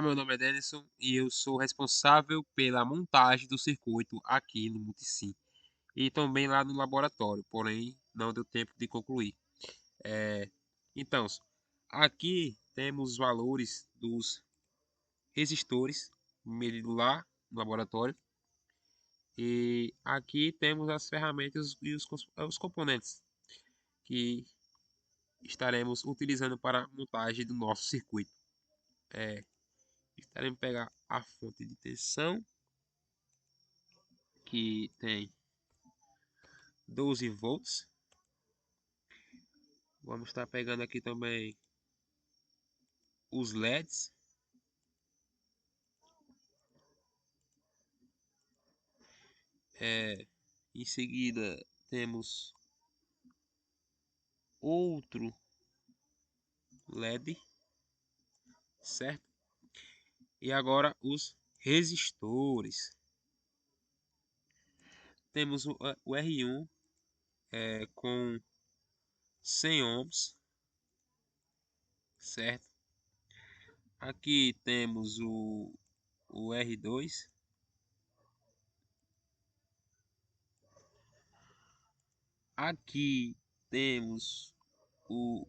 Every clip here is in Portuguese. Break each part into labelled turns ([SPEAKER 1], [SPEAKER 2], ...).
[SPEAKER 1] Meu nome é Denison e eu sou responsável pela montagem do circuito aqui no Multisim e também lá no laboratório, porém não deu tempo de concluir. Eh, então, aqui temos os valores dos resistores medido lá no laboratório e aqui temos as ferramentas e os componentes que estaremos utilizando para a montagem do nosso circuito. Eh, Estaremos pegar a fonte de tensão que tem 12 volts. Vamos estar pegando aqui também os LEDs. Em seguida temos outro LED, certo? E agora os resistores. Temos o R1 com 100 ohms, certo? Aqui temos o R2. Aqui temos o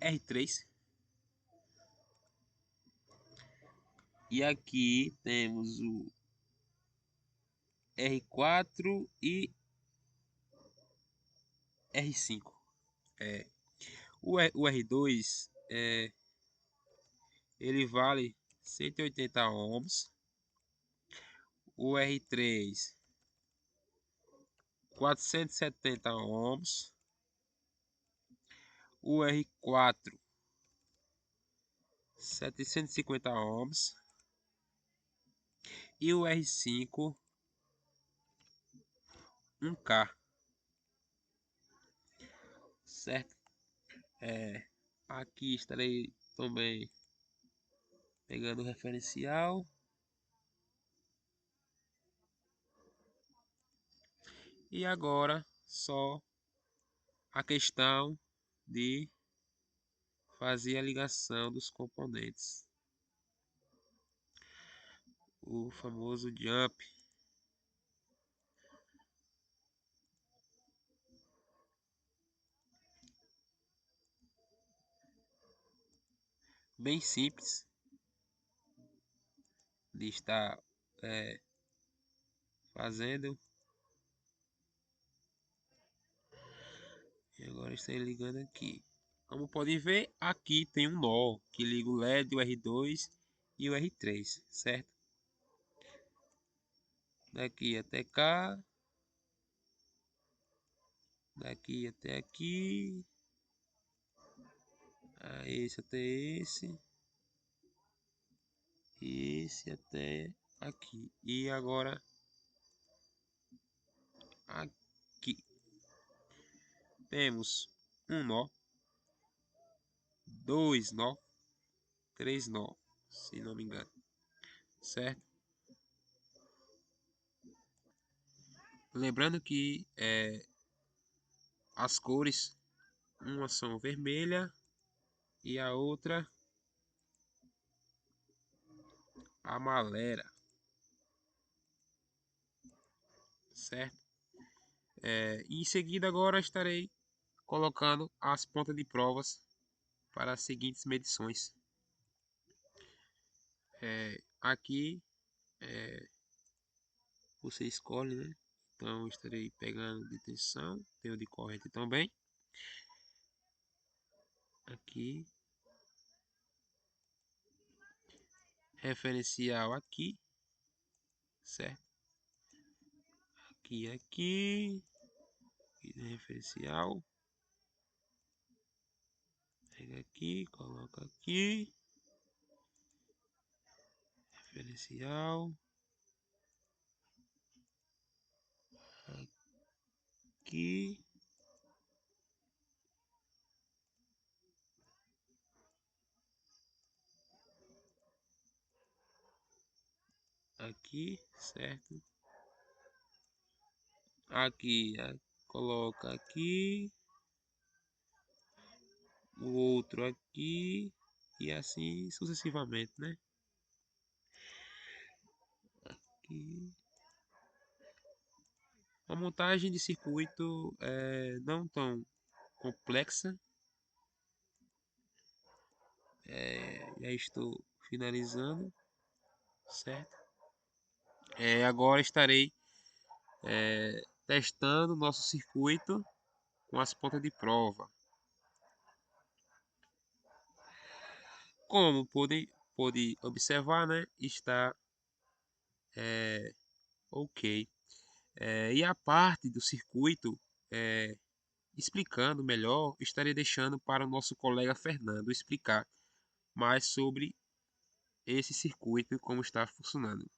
[SPEAKER 1] R3. E aqui temos o R4 e R5. O R2 ele vale 180 ohms. O R3 470 ohms. O R4 750 ohms. E o R5 1K, certo? Aqui estarei também pegando o referencial. E agora só a questão de fazer a ligação dos componentes, o famoso jump. Bem simples de estar fazendo. E agora estou ligando aqui. Como podem ver, aqui tem um nó que liga o LED, o R2 e o R3, certo? Daqui até cá, daqui até aqui, esse até esse até aqui. E agora aqui temos um nó, dois nó, três nó, se não me engano, certo? Lembrando que as cores, uma são vermelha e a outra amarela, certo? Em seguida agora estarei colocando as pontas de provas para as seguintes medições. Aqui você escolhe, né? Então estarei pegando de tensão, tenho de corrente também. Aqui, referencial aqui, certo? Aqui, referencial. Pega aqui, coloca aqui, referencial. Aqui. Aqui, certo? Aqui, coloca aqui, o outro aqui e assim sucessivamente, né? E a montagem de circuito é não tão complexa. Já estou finalizando, certo? Agora estarei testando o nosso circuito com as pontas de prova. Como pode observar, né? Está ok. E a parte do circuito, é, explicando melhor, estarei deixando para o nosso colega Fernando explicar mais sobre esse circuito e como está funcionando,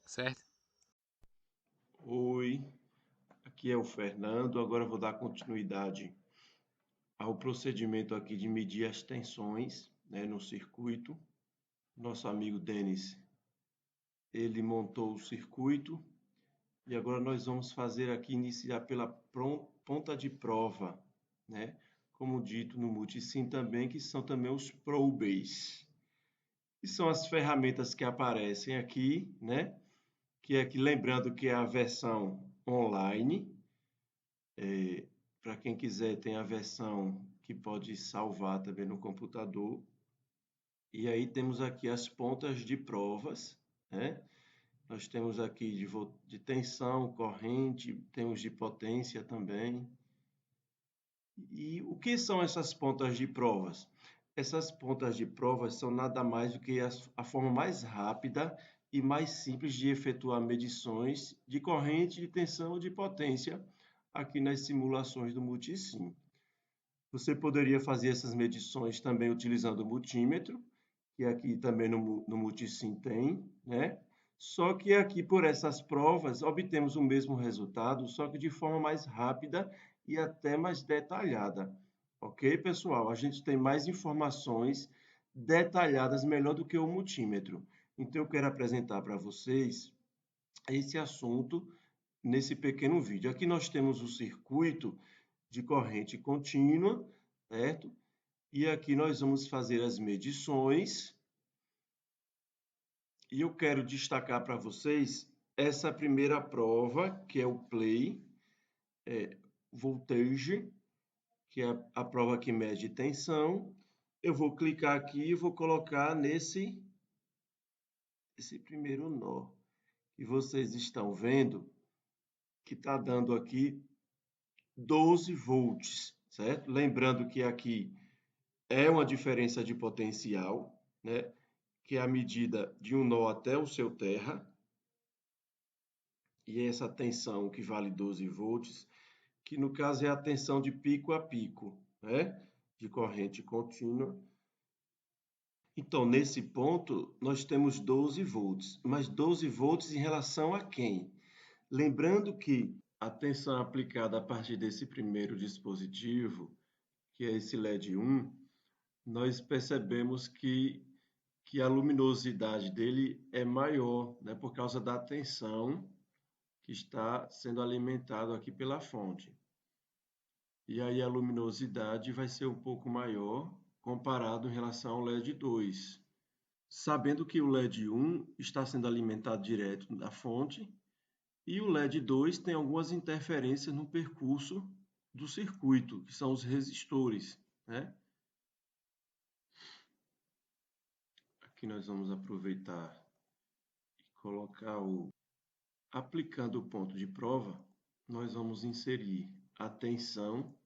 [SPEAKER 1] certo?
[SPEAKER 2] Oi, aqui é o Fernando. Agora eu vou dar continuidade ao procedimento aqui de medir as tensões, né, no circuito. Nosso amigo Denis, ele montou o circuito e agora nós vamos fazer aqui iniciar pela ponta de prova, né? Como dito no Multisim também, que são também os probays, que são as ferramentas que aparecem aqui, né? Que é que lembrando que é a versão online. Para quem quiser, tem a versão que pode salvar também no computador. E aí temos aqui as pontas de provas, né? Nós temos aqui de tensão, corrente, temos de potência também. E o que são essas pontas de provas? Essas pontas de provas são nada mais do que a forma mais rápida e mais simples de efetuar medições de corrente, de tensão ou de potência aqui nas simulações do Multisim. Você poderia fazer essas medições também utilizando o multímetro, que aqui também no Multisim tem, né? Só que aqui, por essas provas, obtemos o mesmo resultado, só que de forma mais rápida e até mais detalhada. Ok, pessoal? A gente tem mais informações detalhadas, melhor do que o multímetro. Então, eu quero apresentar para vocês esse assunto nesse pequeno vídeo. Aqui nós temos o circuito de corrente contínua, certo? E aqui nós vamos fazer as medições. E eu quero destacar para vocês essa primeira prova, que é o play voltage, que é a prova que mede tensão. Eu vou clicar aqui e vou colocar esse primeiro nó. E vocês estão vendo que está dando aqui 12 volts, certo? Lembrando que aqui é uma diferença de potencial, né? Que é a medida de um nó até o seu terra, e essa tensão que vale 12 volts, que no caso é a tensão de pico a pico, né? De corrente contínua. Então, nesse ponto, nós temos 12 volts, mas 12 volts em relação a quem? Lembrando que a tensão aplicada a partir desse primeiro dispositivo, que é esse LED 1, nós percebemos que a luminosidade dele é maior, né, por causa da tensão que está sendo alimentado aqui pela fonte. E aí a luminosidade vai ser um pouco maior comparado em relação ao LED 2. Sabendo que o LED 1 está sendo alimentado direto da fonte e o LED 2 tem algumas interferências no percurso do circuito, que são os resistores, né? Aqui nós vamos aproveitar e colocar aplicando o ponto de prova, nós vamos inserir a tensão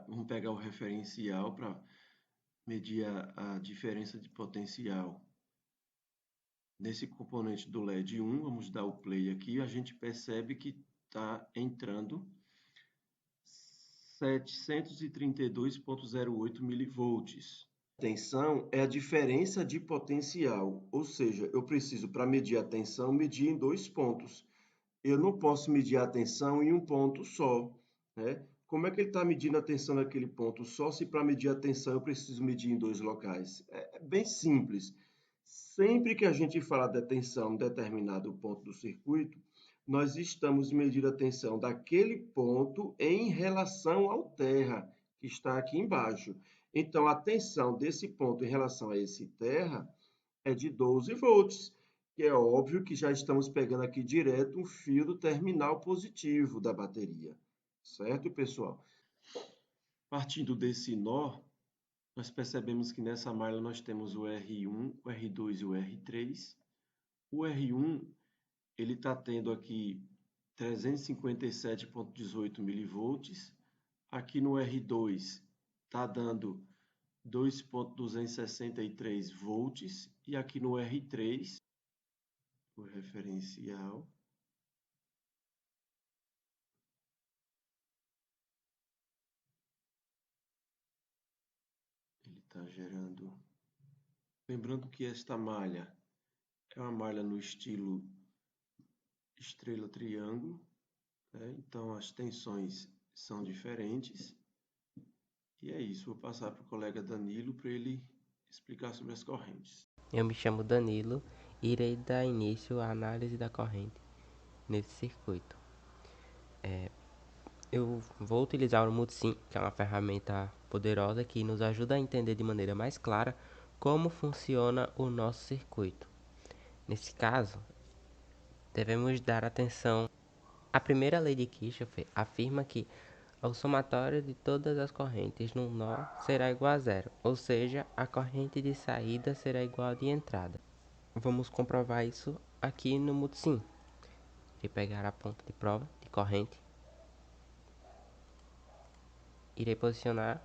[SPEAKER 2] vamos pegar o referencial para medir a diferença de potencial nesse componente do LED 1. Vamos dar o play aqui, a gente percebe que está entrando 732,08 milivolts. Tensão é a diferença de potencial, ou seja, eu preciso, para medir a tensão, medir em dois pontos. Eu não posso medir a tensão em um ponto só, né? Como é que ele está medindo a tensão naquele ponto só, se para medir a tensão eu preciso medir em dois locais? É bem simples. Sempre que a gente fala de tensão em determinado ponto do circuito, nós estamos medindo a tensão daquele ponto em relação ao terra, que está aqui embaixo. Então, a tensão desse ponto em relação a esse terra é de 12 volts, que é óbvio que já estamos pegando aqui direto um fio do terminal positivo da bateria, certo, pessoal? Partindo desse nó, nós percebemos que nessa malha nós temos o R1, o R2 e o R3. O R1 ele está tendo aqui 357,18 milivolts. Aqui no R2 está dando 2,263 volts. E aqui no R3, o referencial, ele está gerando. Lembrando que esta malha é uma malha no estilo estrela-triângulo, né? Então as tensões são diferentes. E é isso, vou passar para o colega Danilo para ele explicar sobre as correntes.
[SPEAKER 3] Eu me chamo Danilo e irei dar início à análise da corrente nesse circuito. Eu vou utilizar o Multisim, que é uma ferramenta poderosa que nos ajuda a entender de maneira mais clara como funciona o nosso circuito. Nesse caso, devemos dar atenção. A primeira lei de Kirchhoff afirma que o somatório de todas as correntes no nó será igual a zero, ou seja, a corrente de saída será igual à de entrada. Vamos comprovar isso aqui no Multisim. Irei pegar a ponta de prova de corrente, irei posicionar.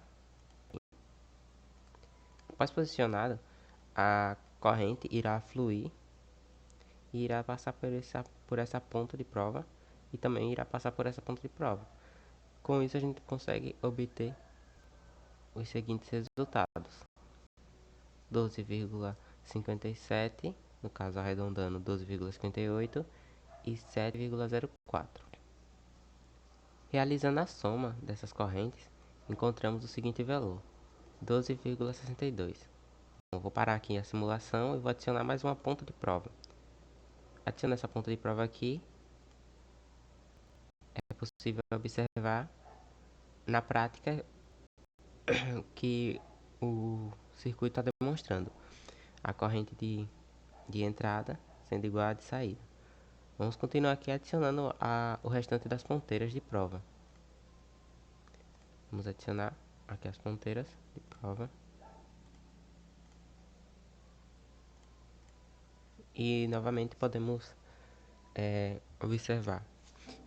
[SPEAKER 3] Após posicionado, a corrente irá fluir e irá passar por essa ponta de prova e também irá passar por essa ponta de prova. Com isso a gente consegue obter os seguintes resultados: 12,57, no caso arredondando 12,58 e 7,04. Realizando a soma dessas correntes, encontramos o seguinte valor: 12,62. Eu vou parar aqui a simulação e vou adicionar mais uma ponta de prova. Adicionando essa ponta de prova aqui, é possível observar na prática que o circuito está demonstrando a corrente de entrada sendo igual a de saída. Vamos continuar aqui adicionando o restante das ponteiras de prova. Vamos adicionar aqui as ponteiras de prova. E novamente podemos observar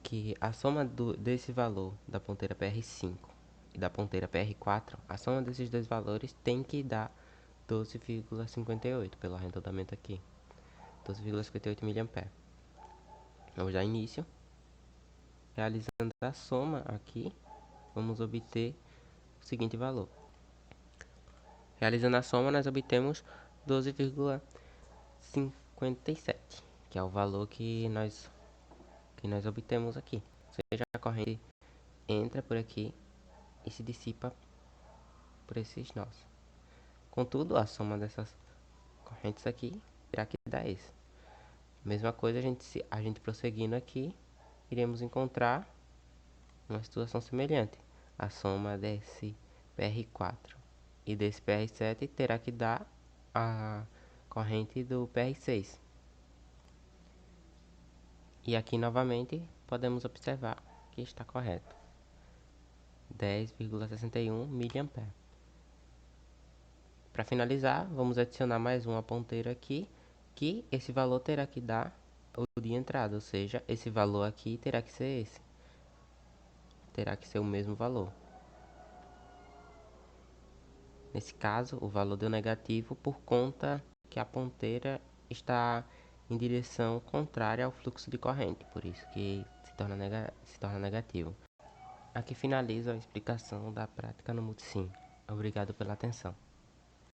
[SPEAKER 3] que a soma desse valor da ponteira PR5 e da ponteira PR4, a soma desses dois valores tem que dar 12,58 pelo arredondamento aqui, 12,58 mA. Vamos dar início. Realizando a soma aqui, vamos obter o seguinte valor. Realizando a soma, nós obtemos 12,57, que é o valor que nós obtemos aqui. Ou seja, a corrente entra por aqui e se dissipa por esses nós. Contudo, a soma dessas correntes aqui terá que dar isso. Mesma coisa, a gente prosseguindo aqui, iremos encontrar uma situação semelhante. A soma desse PR4 e desse PR7 terá que dar a corrente do PR6. E aqui novamente podemos observar que está correto. 10,61 mA. Para finalizar, vamos adicionar mais uma ponteira aqui, que esse valor terá que dar o de entrada, ou seja, esse valor aqui terá que ser esse. Terá que ser o mesmo valor. Nesse caso, o valor deu negativo por conta que a ponteira está em direção contrária ao fluxo de corrente, por isso que se torna negativo. Aqui finalizo a explicação da prática no Multisim. Obrigado pela atenção.